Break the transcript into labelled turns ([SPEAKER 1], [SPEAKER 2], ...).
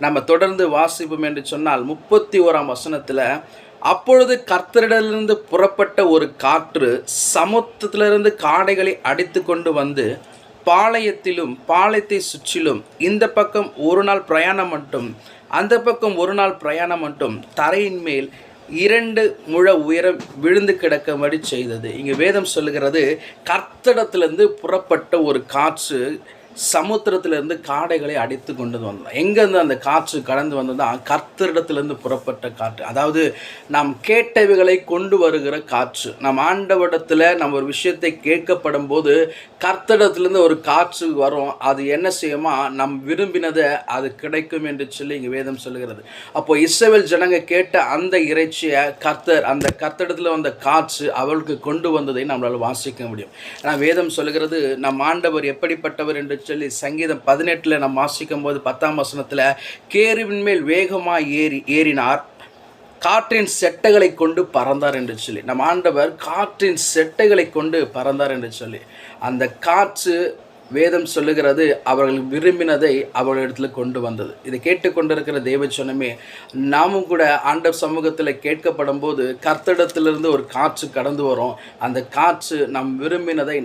[SPEAKER 1] நம்ம தொடர்ந்து வாசிப்போம் என்று சொன்னால் 31ஆம் வசனத்தில், அப்பொழுது கர்த்தரிடமிருந்து புறப்பட்ட ஒரு காற்று சமுத்திரத்திலிருந்து காடைகளை அடித்து கொண்டு வந்து பாளையத்திலும் பாளையத்தை சுற்றிலும் இந்த பக்கம் ஒரு நாள் பிரயாணம் மட்டும் அந்த பக்கம் ஒரு நாள் பிரயாணம் மட்டும் தரையின் மேல் 2 முழ உயரம் விழுந்து கிடக்கும்படி செய்தது. இங்கே வேதம் சொல்லுகிறது, கர்த்தரிடத்திலிருந்து புறப்பட்ட ஒரு காற்று சமுத்திரத்திலிருந்து காடைகளை அடித்து கொண்டு வந்தோம். எங்கேருந்து அந்த காற்று கடந்து வந்ததுதான் கர்த்தரிடத்திலிருந்து புறப்பட்ட காற்று. அதாவது நாம் கேட்டவைகளை கொண்டு வருகிற காற்று. நம் ஆண்டவரிடத்தில் நம்ம ஒரு விஷயத்தை கேட்கப்படும் போது கர்த்தரிடத்திலிருந்து ஒரு காற்று வரும். அது என்ன செய்யுமா, நம் விரும்பினதை அது கிடைக்கும் என்று சொல்லி இங்கே வேதம் சொல்லுகிறது. அப்போ இஸ்ரவேல் ஜனங்க கேட்ட அந்த இறைச்சியை அந்த கர்த்தரிடத்தில் வந்த காற்று அவளுக்கு கொண்டு வந்ததை நம்மளால் வாசிக்க முடியும். ஆனால் வேதம் சொல்லுகிறது, நம் ஆண்டவர் எப்படிப்பட்டவர் என்று சொல்லி சங்கீதம் 18 நாம் வாசிக்கும் போது 10ஆம் வசனத்தில், கேருவின் மேல் வேகமாக ஏறினார், காற்றின் செட்டைகளை கொண்டு பறந்தார் என்று சொல்லி. நம் ஆண்டவர் காற்றின் செட்டைகளை கொண்டு பறந்தார் என்று சொல்லி, அந்த காற்று வேதம் சொல்லுகிறது அவர்கள் விரும்பினதை அவர்களிடத்தில் கொண்டு வந்தது. இதை கேட்டுக்கொண்டிருக்கிற தேவச்சனமே, நாமும் கூட ஆண்டவர் சமூகத்தில் கேட்கப்படும் போது கர்த்தரிடத்திலிருந்து ஒரு காற்று கடந்து வரும். அந்த காற்று நம் விரும்பினதை